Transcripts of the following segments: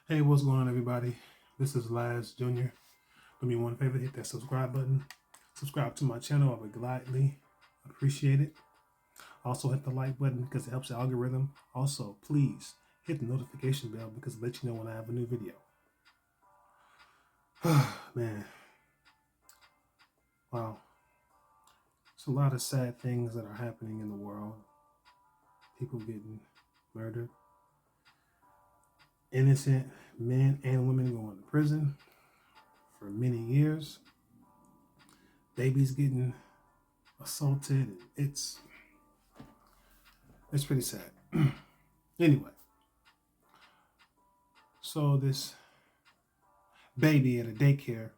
Hey, what's going on, everybody? This is Laz Jr. Do me one favor, hit that subscribe button. Subscribe to my channel. I would gladly appreciate it. Also, hit the like button because it helps the algorithm. Also, please hit the notification bell because it lets you know when I have a new video. Man. Wow. There's a lot of sad things that are happening in the world. People getting murdered. Innocent men and women going to prison for many years. Babies getting assaulted. It's pretty sad. Anyway, so this baby at a daycare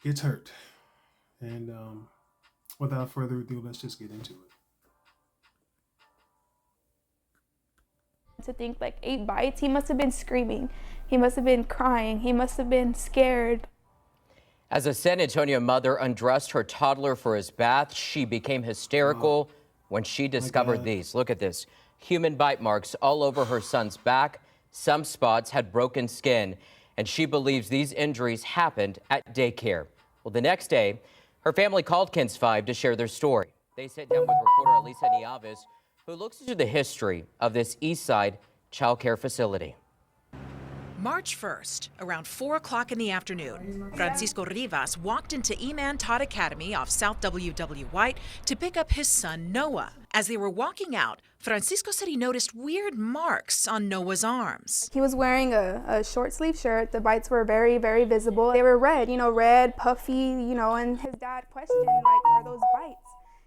gets hurt, and without further ado, let's just get into it. To think like 8 bites, he must have been screaming, he must have been crying, he must have been scared. As a San Antonio mother undressed her toddler for his bath, she became hysterical when she discovered these. Look at this. Human bite marks all over her son's back. Some spots had broken skin, and she believes these injuries happened at daycare. Well, the next day, her family called KENS 5 to share their story. They sat down with reporter Elisa Nieves, who looks into the history of this East Side child care facility. March 1st, around 4 o'clock in the afternoon, Francisco Rivas walked into Eman Todd Academy off South W.W. White to pick up his son, Noah. As they were walking out, Francisco said he noticed weird marks on Noah's arms. He was wearing a short sleeve shirt. The bites were very, very visible. They were red, red, puffy, and his dad questioned, like, are those bites?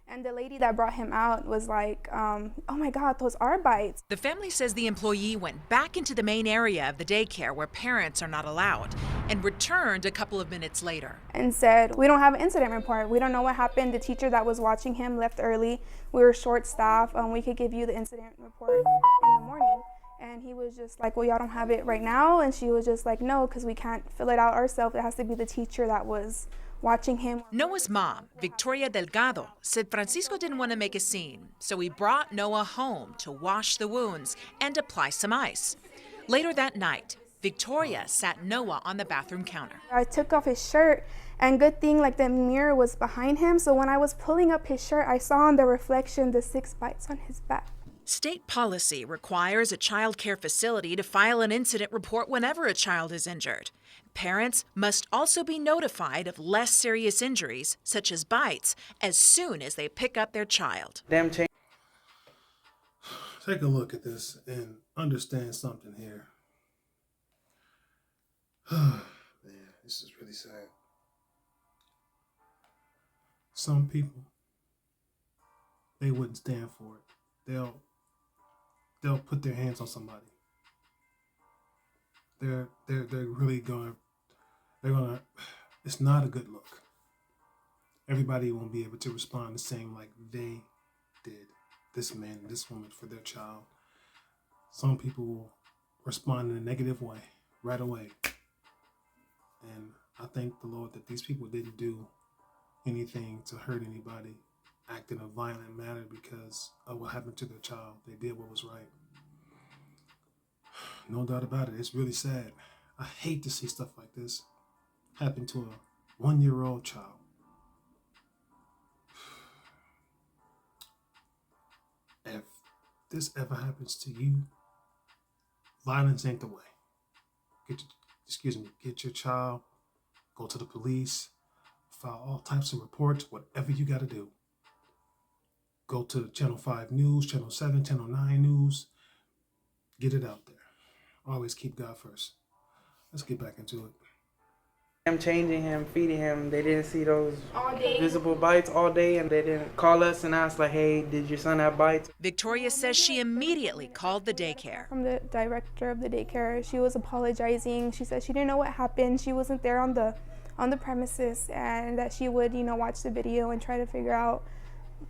And the lady that brought him out was like, oh my God, those are bites. The family says the employee went back into the main area of the daycare where parents are not allowed and returned a couple of minutes later. And said, we don't have an incident report. We don't know what happened. The teacher that was watching him left early. We were short staffed. We could give you the incident report in the morning. And he was just like, well, y'all don't have it right now. And she was just like, no, because we can't fill it out ourselves. It has to be the teacher that was watching him. Noah's mom, Victoria Delgado, said Francisco didn't want to make a scene, so he brought Noah home to wash the wounds and apply some ice. Later that night, Victoria sat Noah on the bathroom counter. I took off his shirt, and good thing like the mirror was behind him, so when I was pulling up his shirt, I saw in the reflection the 6 bites on his back. State policy requires a child care facility to file an incident report whenever a child is injured. Parents must also be notified of less serious injuries, such as bites, as soon as they pick up their child. Take a look at this and understand something here. Man, this is really sad. Some people, they wouldn't stand for it. They'll put their hands on somebody. They're really gonna, it's not a good look. Everybody won't be able to respond the same like they did, this man and this woman, for their child. Some people will respond in a negative way right away. And I thank the Lord that these people didn't do anything to hurt anybody, act in a violent manner because of what happened to their child. They did what was right. No doubt about it. It's really sad. I hate to see stuff like this happen to a 1-year-old child. If this ever happens to you, violence ain't the way. Get your child, go to the police, file all types of reports, whatever you got to do. Go to Channel 5 News, Channel 7, Channel 9 News. Get it out there. Always keep God first. Let's get back into it. I'm changing him, feeding him. They didn't see those visible bites all day, and they didn't call us and ask, like, hey, did your son have bites? Victoria says she immediately called the daycare. From the director of the daycare, she was apologizing. She said she didn't know what happened. She wasn't there on the premises, and that she would, watch the video and try to figure out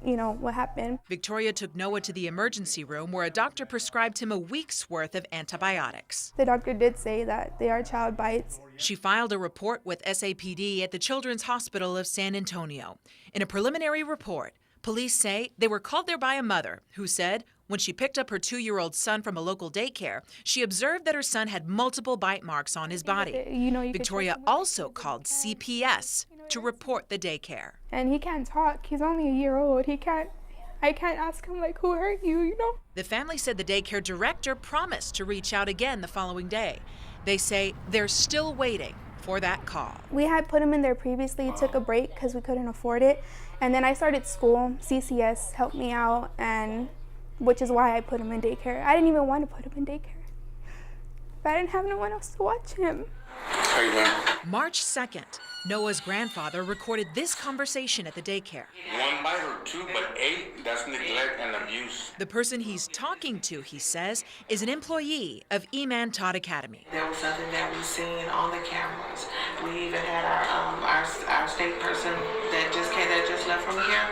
what happened. Victoria took Noah to the emergency room where a doctor prescribed him a week's worth of antibiotics. The doctor did say that they are child bites. She filed a report with SAPD at the Children's Hospital of San Antonio. In a preliminary report, police say they were called there by a mother who said When she picked up her 2-year-old son from a local daycare, she observed that her son had multiple bite marks on his body. Victoria also called CPS to report the daycare. And he can't talk. He's only a year old. I can't ask him, like, who hurt you, you know? The family said the daycare director promised to reach out again the following day. They say they're still waiting for that call. We had put him in there previously, took a break because we couldn't afford it. And then I started school. CCS helped me out, and which is why I put him in daycare. I didn't even want to put him in daycare, but I didn't have no one else to watch him. How you doing? March 2nd, Noah's grandfather recorded this conversation at the daycare. 1 bite or 2, but 8, that's neglect and abuse. The person he's talking to, he says, is an employee of Eman Todd Academy. There was something that we seen on the cameras. We even had our state person that just left from here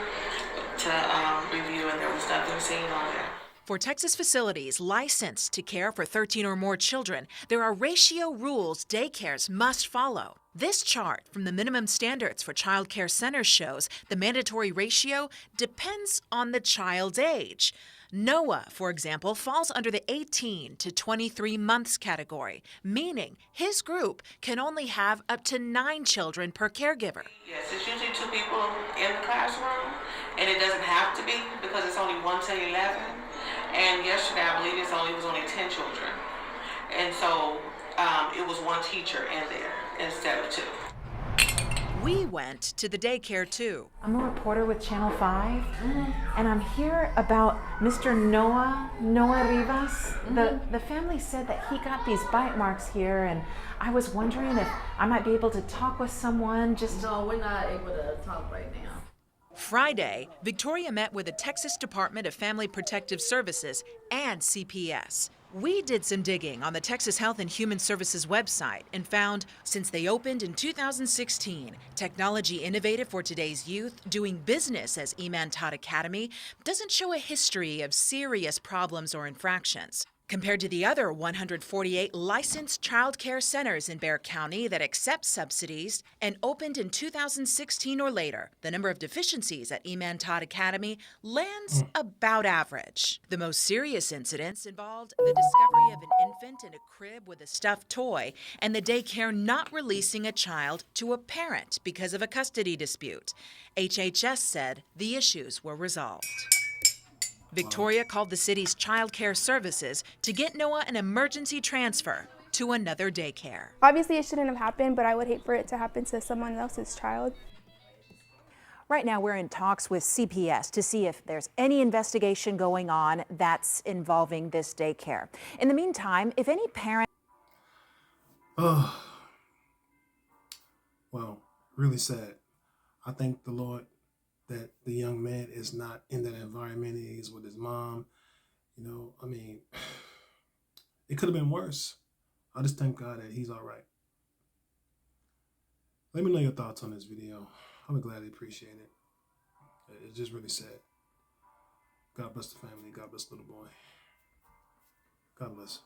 to review, and there was nothing seen on there. For Texas facilities licensed to care for 13 or more children, there are ratio rules daycares must follow. This chart from the minimum standards for child care centers shows the mandatory ratio depends on the child's age. Noah, for example, falls under the 18 to 23 months category, meaning his group can only have up to 9 children per caregiver. Yes, it's usually 2 people in the classroom, and it doesn't have to be because it's only 1 to 11. And yesterday, I believe it was only 10 children. And so it was 1 teacher in there instead of 2. We went to the daycare too. I'm a reporter with Channel 5, and I'm here about Mr. Noah Rivas. The family said that he got these bite marks here, and I was wondering if I might be able to talk with someone. No, we're not able to talk right now. Friday, Victoria met with the Texas Department of Family Protective Services and CPS. We did some digging on the Texas Health and Human Services website and found since they opened in 2016, technology innovative for today's youth doing business as Eman Todd Academy doesn't show a history of serious problems or infractions. Compared to the other 148 licensed child care centers in Bexar County that accept subsidies and opened in 2016 or later, the number of deficiencies at Eman Todd Academy lands about average. The most serious incidents involved the discovery of an infant in a crib with a stuffed toy and the daycare not releasing a child to a parent because of a custody dispute. HHS said the issues were resolved. Victoria called the city's child care services to get Noah an emergency transfer to another daycare. Obviously, it shouldn't have happened, but I would hate for it to happen to someone else's child. Right now, we're in talks with CPS to see if there's any investigation going on that's involving this daycare. In the meantime, if any parent... Well, really sad. I thank the Lord that the young man is not in that environment. He's with his mom. You know, I mean, it could have been worse. I just thank God that he's all right. Let me know your thoughts on this video. I would gladly appreciate it. It's just really sad. God bless the family. God bless the little boy. God bless.